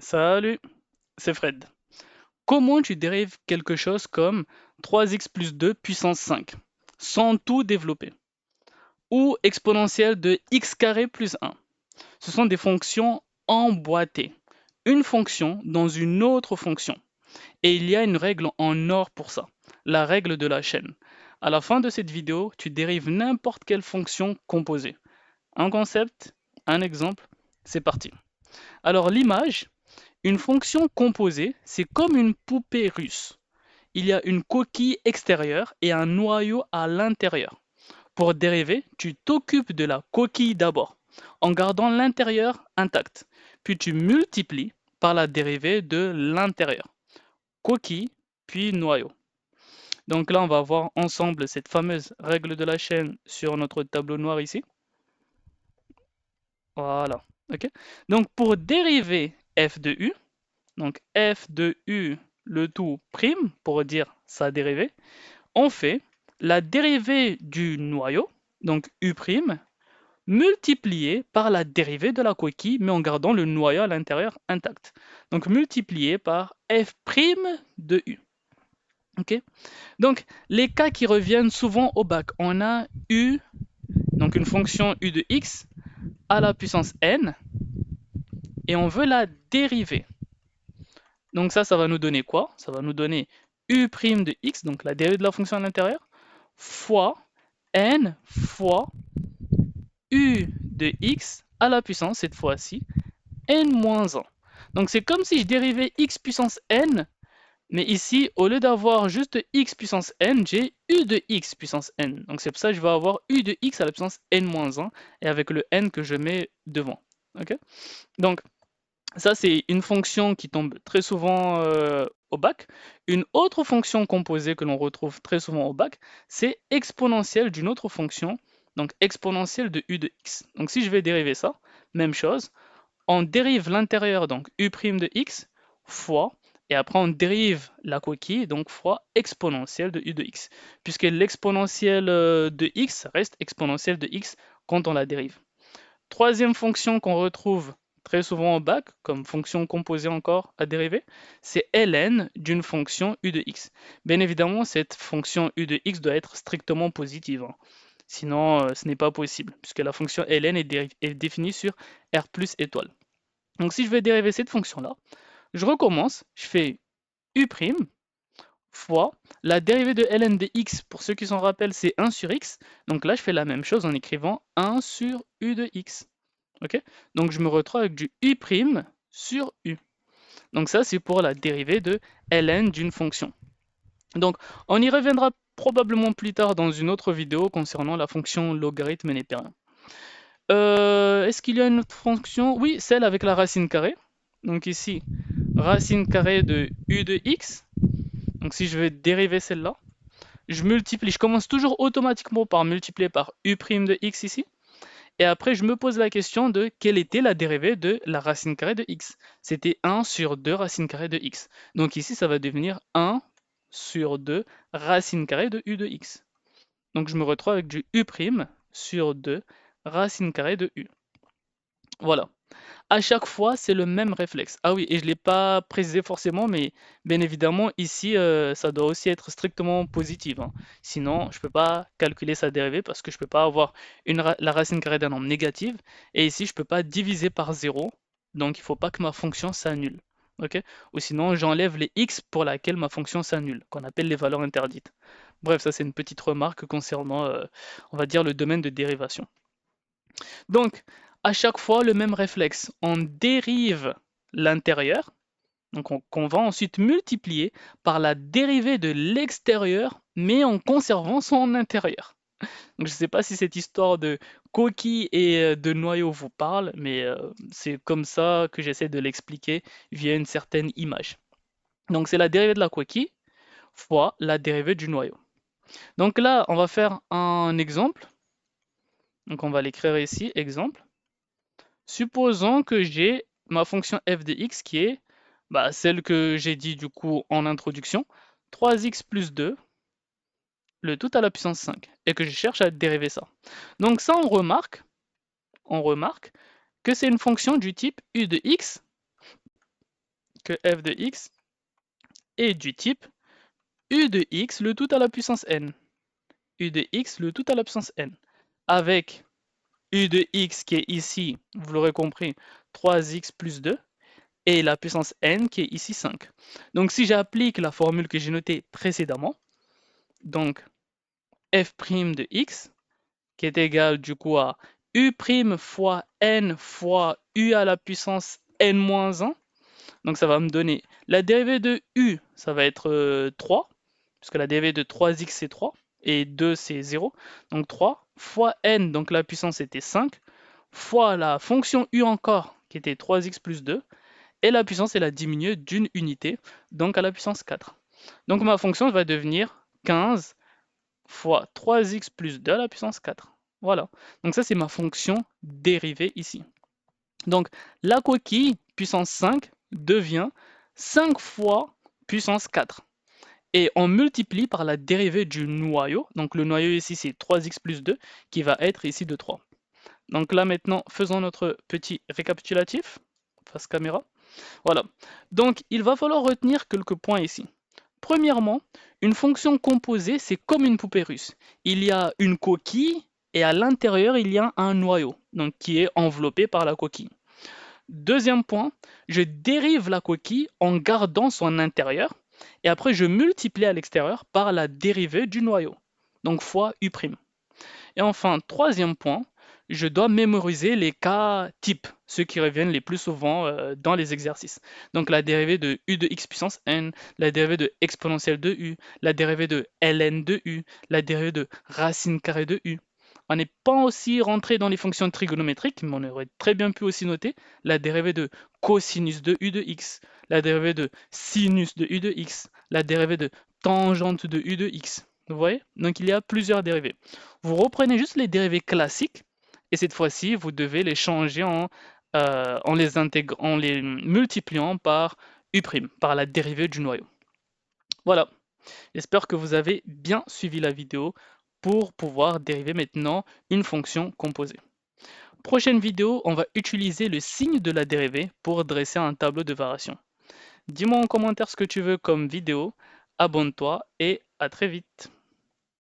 Salut, c'est Fred. Comment tu dérives quelque chose comme 3x plus 2 puissance 5 sans tout développer? Ou exponentielle de x carré plus 1? Ce sont des fonctions emboîtées. Une fonction dans une autre fonction. Et il y a une règle en or pour ça, la règle de la chaîne. À la fin de cette vidéo, tu dérives n'importe quelle fonction composée. Un concept, un exemple, c'est parti. Alors l'image, une fonction composée, c'est comme une poupée russe. Il y a une coquille extérieure et un noyau à l'intérieur. Pour dériver, tu t'occupes de la coquille d'abord, en gardant l'intérieur intact. Puis tu multiplies par la dérivée de l'intérieur. Coquille, puis noyau. Donc là, on va voir ensemble cette fameuse règle de la chaîne sur notre tableau noir ici. Voilà. Ok. Donc pour dériver f de u, donc f de u, le tout prime, pour dire sa dérivée, on fait la dérivée du noyau, donc u prime, multiplié par la dérivée de la coquille, mais en gardant le noyau à l'intérieur intact. Donc multiplié par f prime de u. Ok. Donc les cas qui reviennent souvent au bac, on a u, donc une fonction u de x à la puissance n, et on veut la dériver. Donc ça va nous donner quoi? Ça va nous donner u' de x, donc la dérivée de la fonction à l'intérieur, fois n fois u de x à la puissance, cette fois-ci, n-1. Donc c'est comme si je dérivais x puissance n, mais ici, au lieu d'avoir juste x puissance n, j'ai u de x puissance n. Donc c'est pour ça que je vais avoir u de x à la puissance n-1, et avec le n que je mets devant. Okay. Donc ça, c'est une fonction qui tombe très souvent au bac. Une autre fonction composée que l'on retrouve très souvent au bac, c'est exponentielle d'une autre fonction, donc exponentielle de u de x. Donc si je vais dériver ça, même chose, on dérive l'intérieur, donc u' de x, fois, et après on dérive la coquille, donc fois exponentielle de u de x, puisque l'exponentielle de x reste exponentielle de x quand on la dérive. Troisième fonction qu'on retrouve très souvent au bac, comme fonction composée encore à dériver, c'est ln d'une fonction u de x. Bien évidemment, cette fonction u de x doit être strictement positive, hein. Sinon ce n'est pas possible, puisque la fonction ln est définie sur r plus étoile. Donc si je vais dériver cette fonction-là, je recommence, je fais u' fois la dérivée de ln de x, pour ceux qui s'en rappellent, c'est 1 sur x. Donc là, je fais la même chose en écrivant 1 sur u de x. Ok. Donc je me retrouve avec du u' sur u. Donc ça, c'est pour la dérivée de ln d'une fonction. Donc on y reviendra probablement plus tard dans une autre vidéo concernant la fonction logarithme népérien. Est-ce qu'il y a une autre fonction? Oui, celle avec la racine carrée. Donc ici, racine carrée de u de x. Donc si je vais dériver celle-là, je multiplie, je commence toujours automatiquement par multiplier par u' de x ici. Et après, je me pose la question de quelle était la dérivée de la racine carrée de x. C'était 1 sur 2 racine carrée de x. Donc ici, ça va devenir 1 sur 2 racine carrée de u de x. Donc je me retrouve avec du u' sur 2 racine carrée de u. Voilà. À chaque fois, c'est le même réflexe. Ah oui, et je ne l'ai pas précisé forcément, mais bien évidemment, ici, ça doit aussi être strictement positif, hein. Sinon, je ne peux pas calculer sa dérivée parce que je ne peux pas avoir la racine carrée d'un nombre négative. Et ici, je ne peux pas diviser par 0. Donc, il ne faut pas que ma fonction s'annule. Ok. Ou sinon, j'enlève les x pour laquelle ma fonction s'annule, qu'on appelle les valeurs interdites. Bref, ça, c'est une petite remarque concernant, on va dire, le domaine de dérivation. Donc, à chaque fois, le même réflexe. On dérive l'intérieur, donc qu'on va ensuite multiplier par la dérivée de l'extérieur, mais en conservant son intérieur. Donc, je ne sais pas si cette histoire de coquille et de noyau vous parle, mais c'est comme ça que j'essaie de l'expliquer via une certaine image. Donc, c'est la dérivée de la coquille fois la dérivée du noyau. Donc là, on va faire un exemple. Donc, on va l'écrire ici, exemple. Supposons que j'ai ma fonction f de x qui est celle que j'ai dit du coup en introduction, 3x plus 2, le tout à la puissance 5, et que je cherche à dériver ça. Donc ça, on remarque que c'est une fonction du type u de x que f de x est du type u de x le tout à la puissance n. U de x le tout à la puissance n. Avec u de x qui est ici, vous l'aurez compris, 3x plus 2, et la puissance n qui est ici 5. Donc si j'applique la formule que j'ai notée précédemment, donc f' de x, qui est égal du coup à u' fois n fois u à la puissance n-1, donc ça va me donner la dérivée de u, ça va être 3, puisque la dérivée de 3x c'est 3, et 2 c'est 0, donc 3, fois n, donc la puissance était 5, fois la fonction u encore, qui était 3x plus 2, et la puissance elle a diminué d'une unité, donc à la puissance 4. Donc ma fonction va devenir 15 fois 3x plus 2 à la puissance 4. Voilà, donc ça c'est ma fonction dérivée ici. Donc la coquille puissance 5 devient 5 fois puissance 4. Et on multiplie par la dérivée du noyau. Donc le noyau ici c'est 3x plus 2 qui va être ici de 3. Donc là maintenant faisons notre petit récapitulatif, face caméra. Voilà, donc il va falloir retenir quelques points ici. Premièrement, une fonction composée, c'est comme une poupée russe. Il y a une coquille et à l'intérieur, il y a un noyau, donc qui est enveloppé par la coquille. Deuxième point, je dérive la coquille en gardant son intérieur et après je multiplie à l'extérieur par la dérivée du noyau, donc fois U'. Et enfin, troisième point, je dois mémoriser les cas types, ceux qui reviennent les plus souvent dans les exercices. Donc la dérivée de u de x puissance n, la dérivée de exponentielle de u, la dérivée de ln de u, la dérivée de racine carrée de u. On n'est pas aussi rentré dans les fonctions trigonométriques, mais on aurait très bien pu aussi noter la dérivée de cosinus de u de x, la dérivée de sinus de u de x, la dérivée de tangente de u de x. Vous voyez? Donc il y a plusieurs dérivées. Vous reprenez juste les dérivées classiques et cette fois-ci, vous devez les changer en les multipliant par U', par la dérivée du noyau. Voilà, j'espère que vous avez bien suivi la vidéo pour pouvoir dériver maintenant une fonction composée. Prochaine vidéo, on va utiliser le signe de la dérivée pour dresser un tableau de variation. Dis-moi en commentaire ce que tu veux comme vidéo, abonne-toi et à très vite.